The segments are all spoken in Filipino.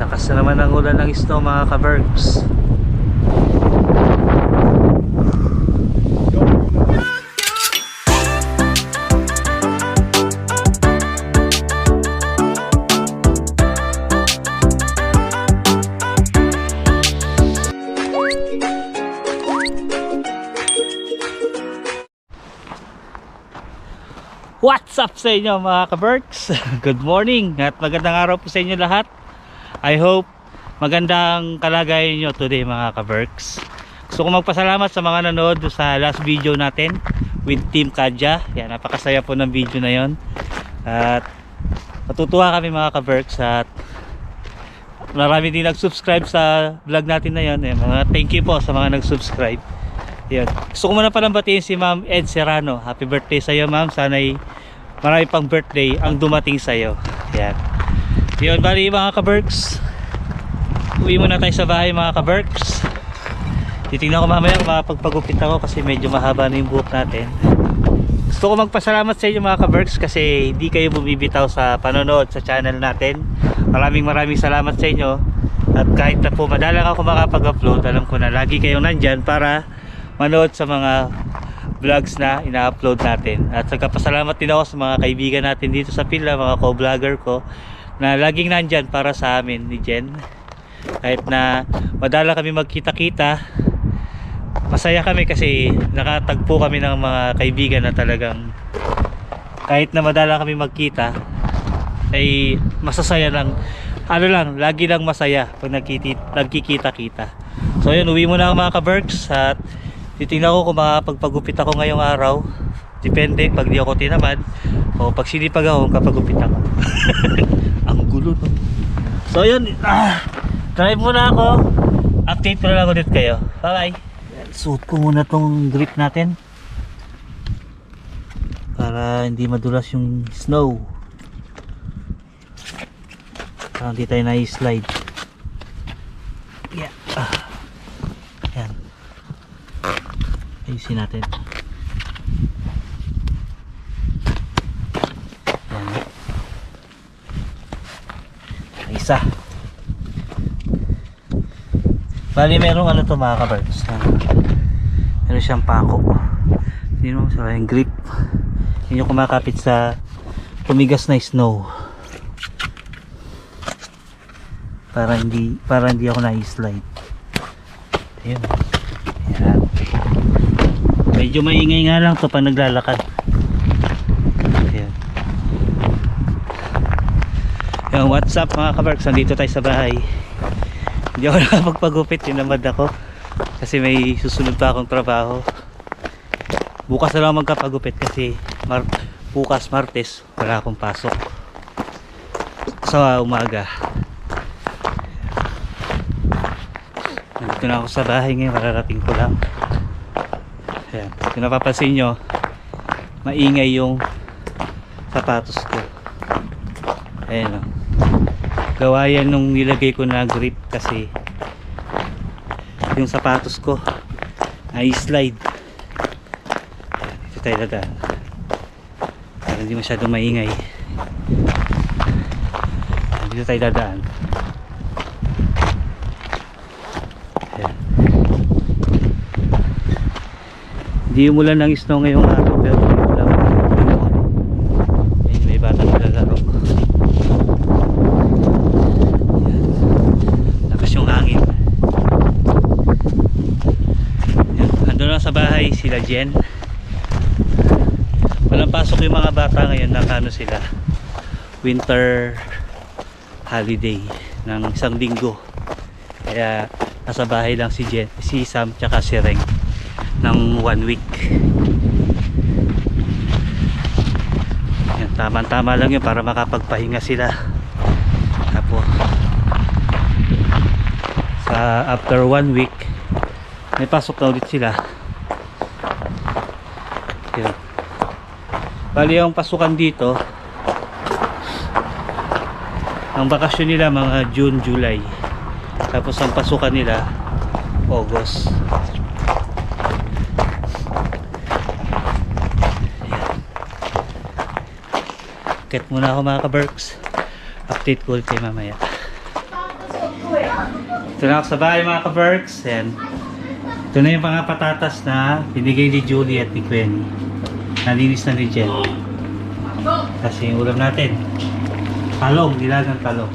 Lakas na naman ang ulan ng snow mga ka-berks. What's up sa inyo mga ka-berks? Good morning at magandang araw po sa inyo lahat. I hope magandang kalagayan nyo today mga ka-berks. Gusto ko magpasalamat sa mga nanood sa last video natin with Team Kadya. Yan, napakasaya po ng video na yon. At matutuwa kami mga ka-berks at marami din nag-subscribe sa vlog natin na yon. Mga thank you po sa mga nag-subscribe. Yan. Gusto ko muna palang batiin si Ma'am Ed Serrano. Happy birthday sa iyo ma'am. Sana'y marami pang birthday ang dumating sa iyo. Yan. Yun, bali mga ka-berks, uwi muna tayo sa bahay mga ka-berks. Titignan ko mamaya kung makapagpagupit ako kasi medyo mahaba na yung buhok natin. Gusto ko magpasalamat sa inyo mga ka-berks kasi hindi kayo bumibitaw sa panonood sa channel natin. Maraming salamat sa inyo. At kahit na po madalang ako makapag-upload, alam ko na lagi kayong nandyan para manood sa mga vlogs na ina-upload natin. At nagpapasalamat din ako sa mga kaibigan natin dito sa pila, mga co-vlogger ko na laging nandyan para sa amin ni Jen. Kahit na madala kami magkita-kita, masaya kami kasi nakatagpo kami ng mga kaibigan na talagang kahit na madala kami magkita ay masasaya lang. Ano lang, lagi lang masaya pag nagkikita-kita. So yun, uwi muna ako mga ka-berks at titingnan ko kung makapagpagupit ako ngayong araw. Depende pag di ako tinamad o pag sinipag ako kapagupit ako. Ang gulo no? So yun, drive muna ako. Update ko na lang ulit kayo. Bye bye. Suot ko muna tong grip natin para hindi madulas yung snow, para hindi tayo na-slide. Yeah. Yan, ayusin natin. Yan. Isa. Bali merong ano to mga ka-berks, meron siyang pako. Hindi mo sa yung grip. Hindi yung kumakapit sa tumigas na snow. Para hindi ako na-slide. Ayun. Yan. Medyo maingay nga lang to pag naglalakad. Ayan. Yung what's up mga ka-berks, nandito tayo sa bahay. Hindi ako nakapagpagupit, tinamad ako kasi may susunod pa akong trabaho. Bukas na lang magkapagupit kasi bukas Martes wala akong pasok sa umaga. Nandito na ako sa bahay ngayon, mararating ko lang. Ayan. Kung napapansin nyo, maingay yung sapatos ko. Ayan o. Gawa yan nung nilagay ko na grip kasi yung sapatos ko ay slide. Dito tayo dadaan para hindi masyadong maingay. Dito tayo dadaan. Ayan. Hindi umulan ng snow ngayong araw pero may bata naglalaro. Sa bahay sila Jen, walang pasok yung mga bata ngayon, nakano sila winter holiday ng isang linggo, kaya nasa bahay lang si Jen, si Sam tsaka si Reng ng 1 week. Tama-tama lang yun para makapagpahinga sila. Tapos sa after 1 week may pasok na ulit sila. Yun. Bali yung pasukan dito, ang bakasyon nila mga June, July, tapos ang pasukan nila August. Ket muna ako mga ka-berks, update ko ulit kayo mamaya. Ito na ako sa bahay mga ka-Berks. Ayan. Ito na yung mga patatas na binigay ni Julie at ni Quenny. Nalinis na ni Jen. Kasi yung ulam natin. Talong, nilagang talong.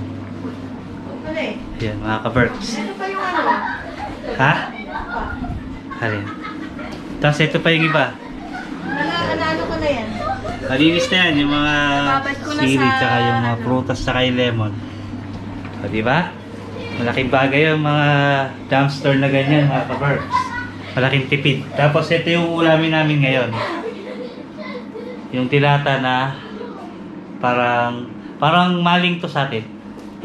Ayan mga ka-Berks. Ano pa yung ano? Ha? Halin. Tapos ito pa yung iba. Ano ko na yan? Malinis na yan, yung mga Nababad ko na sili, sa, tsaka yung mga prutas, tsaka yung lemon. O, diba? Malaking bagay yung mga dumpster na ganyan, mga ka-Berks. Malaking tipid. Tapos ito yung ulamin namin ngayon. Yung tilata na parang maling to sa atin.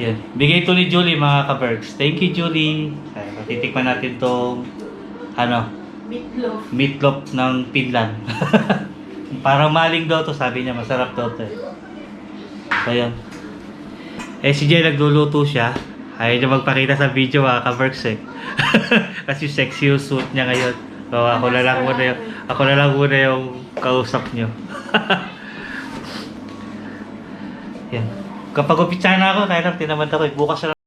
Yan. Bigay to ni Julie, mga ka-Berks. Thank you, Julie. Ay, matitikman natin tong meatloaf. Meatloaf ng Finland. Parang maling daw to, sabi niya. Masarap daw to. So, yan. Eh, si Jay nagluluto siya. Ayaw niya magpakita sa video, mga ka-Berks eh. Kasi sexy yung suit niya ngayon. So, ako na lang muna yung kausap niyo. Yan. Kapag upitsa na ako, kaya lang tinamad ako. Bukas na lang.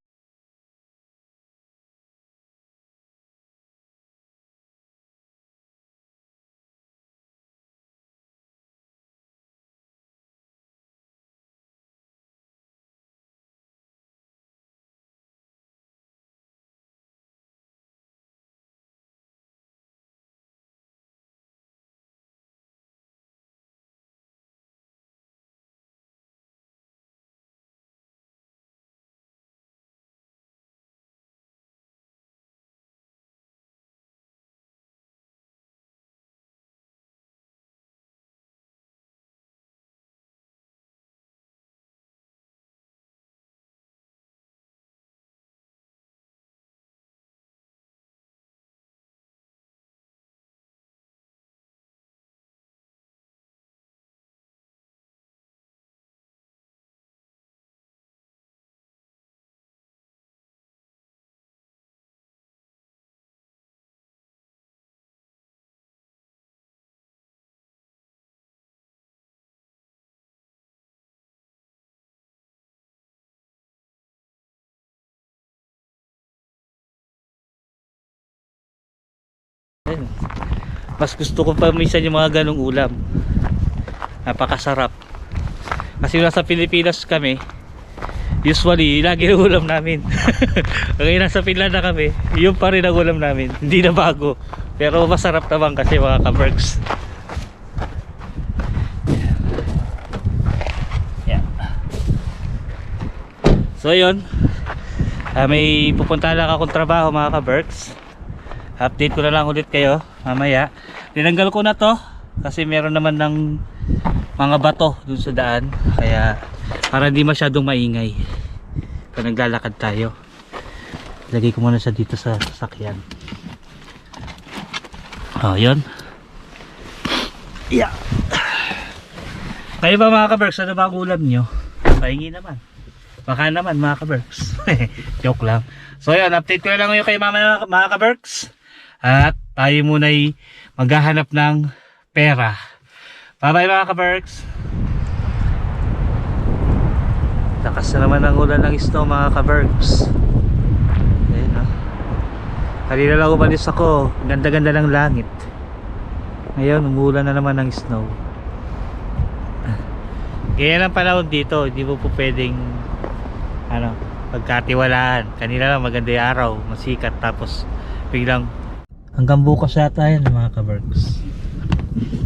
Ayun. Mas gusto ko pa minsan yung mga ganong ulam. Napakasarap. Kasi nasa Pilipinas kami, usually lagi yung ulam namin. Ngayon nasa Finland na kami, yun pa rin ang ulam namin. Hindi na bago. Pero masarap naman kasi mga ka-Berks. Yeah. So yun, may pupunta lang akong trabaho mga ka-Berks. Update ko na lang ulit kayo mamaya. Tinanggal ko na to kasi meron naman ng mga bato dun sa daan, kaya para hindi masyadong maingay pag naglalakad tayo. Lagay ko muna siya dito sa sasakyan. Yun. Yeah. Kayo ba mga ka-Berks, ano ba ang ulam nyo? Pahingi naman. Baka naman mga ka-Berks. Joke lang. So yun, update ko na lang ngayon kayo mga ka-Berks. At tayo muna ay maghahanap ng pera. Bye bye mga ka-Berks. Lakas na naman ang ulan ng snow mga ka-Berks. Ayun o. Kanina lang umalis ako. Ganda-ganda ng langit. Ngayon umulan na naman ng snow. Ganyan ang panahon dito. Hindi mo po pwedeng pagkatiwalaan. Kanina lang maganda yung araw, masikat, tapos biglang hanggang bukas yata yan mga ka-Berks.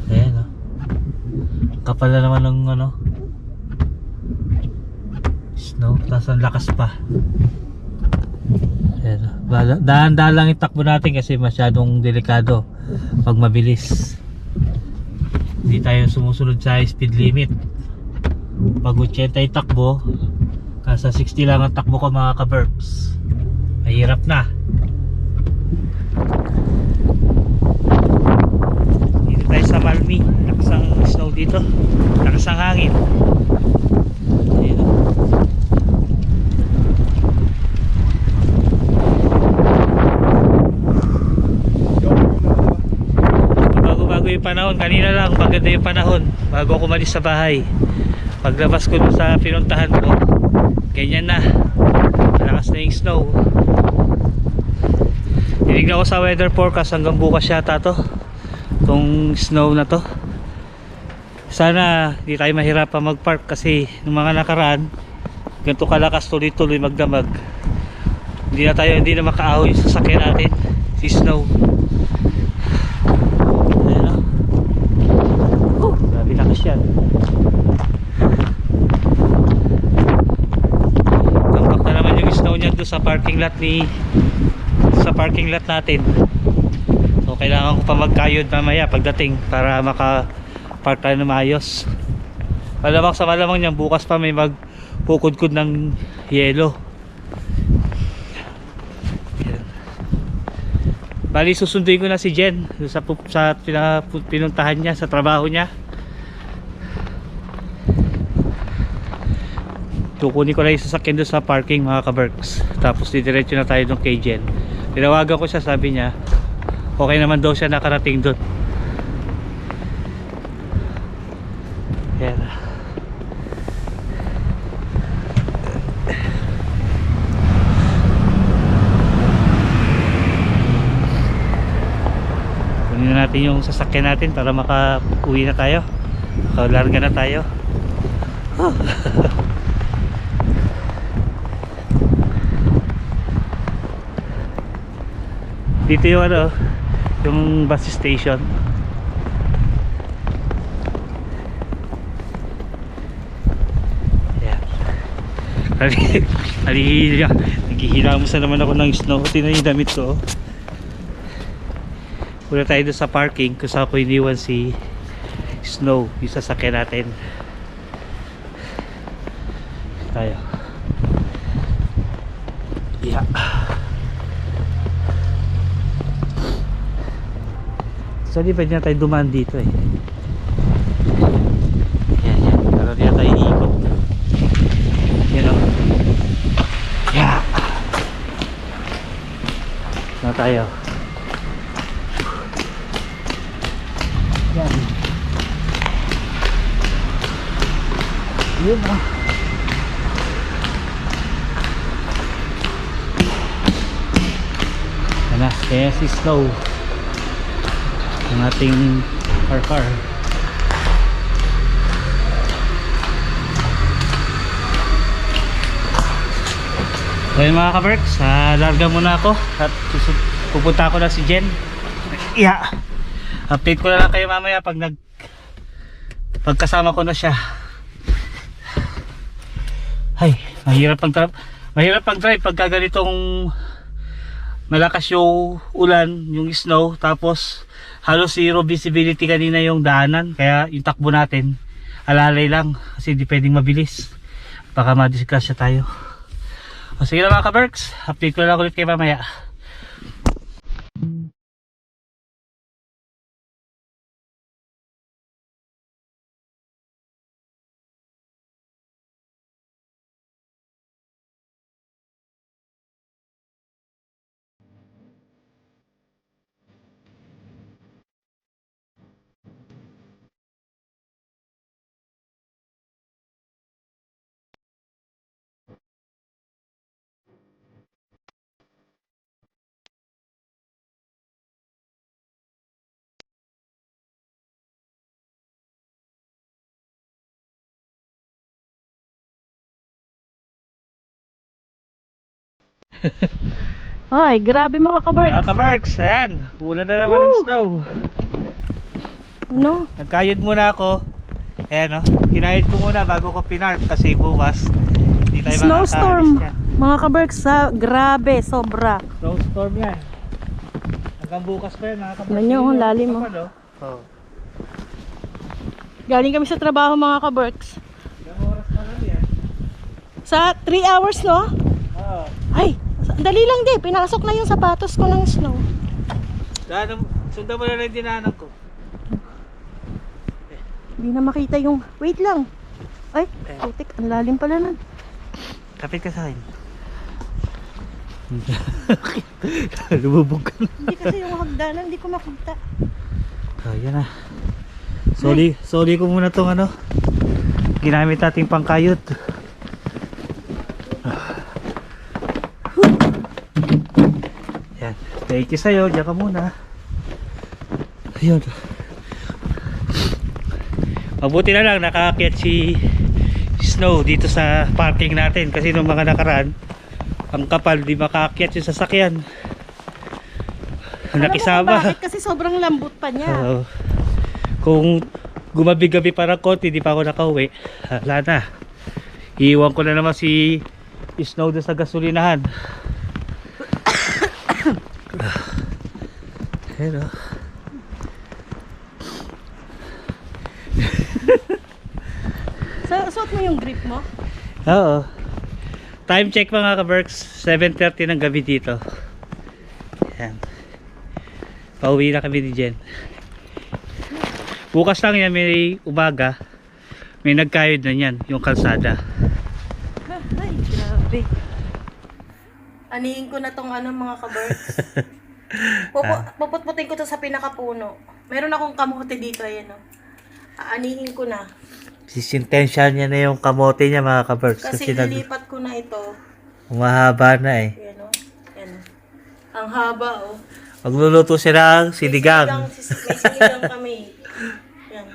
Ayan o. Kapal na naman ng snow, tapos ang lakas pa. Ayan o. Dahan-dahan lang itakbo natin kasi masyadong delikado pag mabilis. Hindi tayo sumusunod sa speed limit. Pag 80 itakbo, kasa 60 lang ang takbo ko mga ka-Berks. Mahirap na. Dito tayo sa Malmi. Lakas ang snow dito. Lakas ang hangin. Ayun. Bago-bago yung panahon. Kanina lang maganda yung panahon bago ako umalis sa bahay. Paglabas ko sa pinuntahan ko, ganyan na. Malakas na yung snow. Tingnan ko sa weather forecast hanggang bukas yata to, itong snow na to. Sana hindi tayo mahirapan mag-park kasi ng mga nakaraan ganito kalakas tuloy-tuloy magdamag. Hindi na makaahoy sa sasakyan natin si snow. Ayan o. Grabe lakas yan. Tampak na naman yung snow niya doon sa parking lot natin. So kailangan ko pa magkayod mamaya pagdating para maka-park tayo na maayos. Malamang sa malamang niyan bukas pa may magpukudkud ng yelo. Bali susunduin ko na si Jen sa pinuntahan niya sa trabaho niya. Kukunin ko lang yung sasakyan doon sa parking mga ka-Berks. Tapos didiretso na tayo doon kay Jen. Tinawagan ko siya, sabi niya okay naman daw siya nakarating doon. Yan. Kunin na natin yung sasakyan natin para maka-uwi na tayo, makalarga na tayo. Dito yung yung bus station. Ayan. Naghihilamos na naman ako ng snow. Tingnan yung damit ko. Puna tayo doon sa parking kung saan ko iniwan si snow, yung sasakyan natin. Tayo. Yeah. So di pwede na tayo dumaan dito eh. Yan. Pero di na tayo iikot. Yan o. Yeah. Na tayo. Yan. Yun o. Yan na. Kaya si Snow ang ating car. So yun mga ka-Berks, larga muna ako at pupunta ako na si Jen. Yeah. Update ko na lang kayo mamaya pagkasama ko na siya. Ay, mahirap pag-drive pagka ganitong malakas yung ulan, yung snow, tapos halos zero visibility kanina yung daanan, kaya yung takbo natin alalay lang kasi hindi pwedeng mabilis, baka madisgrasya tayo. O sige na mga ka-Berks, update ko na lang ulit kayo mamaya. Ay, grabe mga ka-Berks. Mga ka-Berks, ayan, ulan na naman ng snow. Ano? Nagkayod muna ako. Ayan o, kinayod ko muna bago ko pinark kasi bukas hindi tayo Snowstorm. makakaalis Mga ka-Berks, grabe, sobra. yan. Snowstorm yan. Hanggang bukas pa yan mga ka-Berks. Tignan nyo, ang lalim, oh. Oh. Galing kami sa trabaho mga ka-Berks. Ilang oras pa lang yan? Sa 3 hours, no? Oo. Ay, dali lang din. Pinasok na yung sapatos ko ng snow. Sundan mo na lang yung dinaanan ko. Hindi na makita yung... Wait lang. Ay, putik. Ang lalim pala nun. Kapit ka sa akin. Lumubog ka na. Hindi kasi yung hagdanan, hindi ko makita. Ayan na. Sorry ko muna tong ginamit nating pangkayot. Yan. Thank you sa'yo. Diyan ka muna. Ayun. Mabuti na lang nakaakyat si Snow dito sa parking natin. Kasi nung mga nakaraan, ang kapal, di makaakyat yung sasakyan. Alam mo Nakisama. kung bakit? Kasi sobrang lambot pa niya. Oo. Kung gumabi-gabi parang konti, di pa ako nakauwi. Wala na. Iiwan ko na naman si Snow doon sa gasolinahan. Pero Suot mo yung grip mo? oo. Time check mga ka-Berks, 7:30 ng gabi dito. Yan. Pauwi na kami ni Jen. Bukas lang yan, may umaga. May nagkayod na yan, yung kalsada. Ay, grabe. Anihin ko na tong mga ka-birds. Puputputin ko to sa pinakapuno. Meron akong kamote dito, ayan o. Aanihin ko na. Sisintensya niya na yung kamote niya mga ka-Berks. Kasi nilipat ko na ito. Umahaba na eh. Ayan o. Ayan o. Ang haba o. Magluluto sila ng sinigang. May sinigang kami. Yan.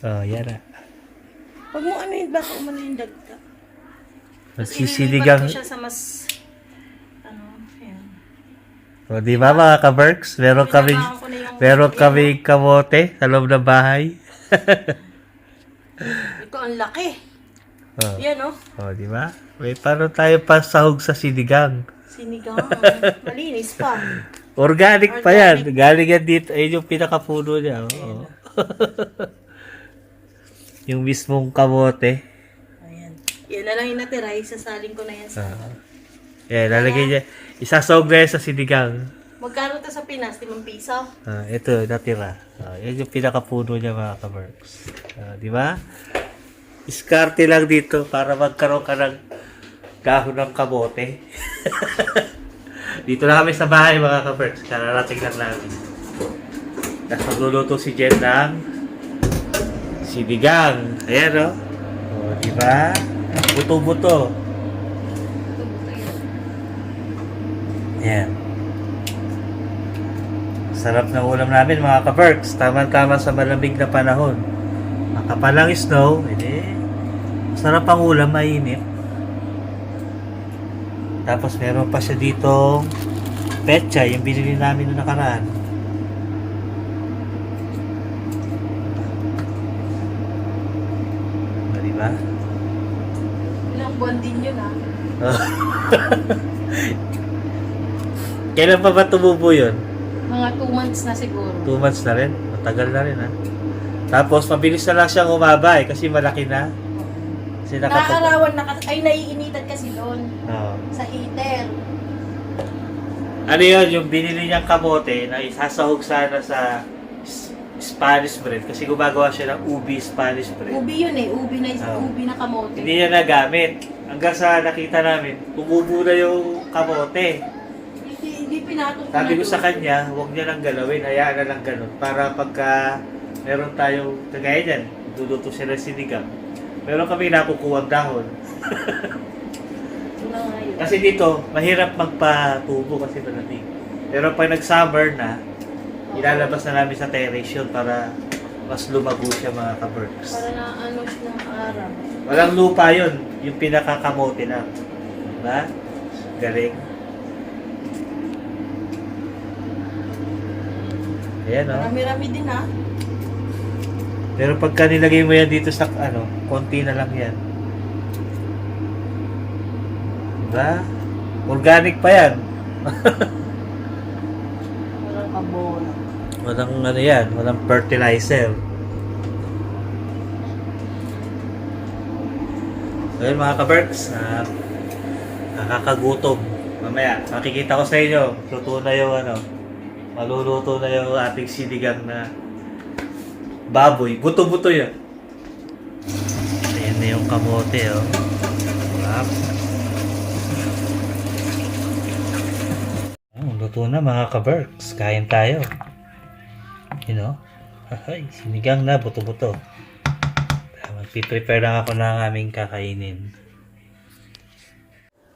Oh, yan na. Huwag mo ano yun, baka umano yung dagta. Magsisinigang. Ililipat ko siya sa mas, ayan. O, di ba mga ka-Berks? Meron kami kamote sa loob ng bahay. Ito ang laki. Oh. Yan o. O, di ba? May paano tayo pasahog sa sinigang? Sinigang. Malinis pa. Organic pa yan. Galing yan dito. Ayun yung pinakapuno niya. Oo. Yung mismong kamote. Ayan. Yan na lang yung natira. Isasaling ko na yan sa... Yan, lalagay niya. Isasahog na yan sa sinigang. Magkano to sa Pinas? 5 piso? Ito, natira. Yan yung pinakapuno niya mga ka-Berks. Di ba? Iskarte lang dito para magkaroon ka ng dahon ng kamote. Dito na kami sa bahay mga ka-Berks. Kararating lang namin. Tapos magluluto si Jen ng sinigang. Ayan o. O, di ba? Buto-buto. Ayan. Sarap ng ulam namin mga ka-Berks. Tama-tama sa malamig na panahon. Makapalang snow. Sarap ang ulam, mainit. Tapos meron pa siya dito petsa, yung binili namin noong nakaraan. Diba? Ilang buwan din yun Kailan pa ba tumubo yun? Mga 2 months na siguro. 2 months na rin? Matagal na rin ha. Tapos mabilis na lang siyang umaba kasi malaki na. Kasi Nakaarawan na kasi, ay naiinitan kasi doon. Sa heater. Ano yun, yung binili niyang kamote na isasahog sana sa Spanish bread kasi gumagawa siya ng ubi Spanish bread. Ubi yun eh, ubi na kamote. Hindi niya nagamit. Hanggang sa nakita namin, tumubo na yung kamote. Hindi pinatong ko Sabi na ko sa doon. kanya, huwag niya lang galawin, hayaan na lang ganun. Para pagka meron tayong, kagaya dyan, duluto siya ng sinigang. Meron kami nakukuha dahon. Ito na nga yun. Kasi dito, mahirap magpatubo kasi malamig. Pero pag nag-summer na, ilalabas na namin sa terrace yun para mas lumago siya mga ka-Berks. Para na ano ng araw. Walang lupa yun, yung pinakakamote lang. Diba? Galing. Ayan o. Marami-rami din ha. Pero pagka nilagay mo yan dito sa konti na lang yan. Diba? Organic pa yan. Walang abono. Walang yan, walang fertilizer. So yun mga ka-Berks, nakakagutom. Mamaya, makikita ko sa inyo, luto na yung maluluto na yung ating sinigang na baboy. Buto-buto yan. Ayan na yung kamote, oh. Wow. Luto na mga ka-Berks. Kain tayo. You know? Ay, sinigang na, buto-buto. Magpiprepare lang ako ng aming kakainin.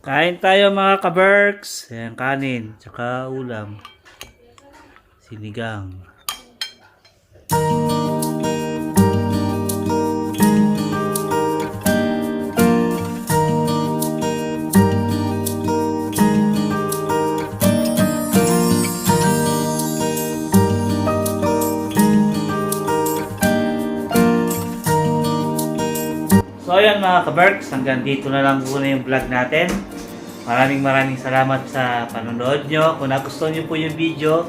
Kain tayo mga ka-Berks. Ayan, kanin, tsaka ulam. Sinigang. So ayan mga ka-Berks, hanggang dito na lang muna yung vlog natin. Maraming salamat sa panonood nyo. Kung nagustuhan nyo po yung video,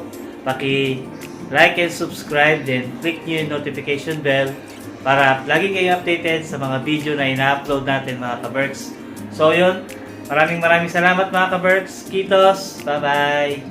like and subscribe, then click nyo yung notification bell para lagi kayong updated sa mga video na ina-upload natin mga ka-Berks. So yun, maraming salamat mga ka-Berks. Kitos, bye bye!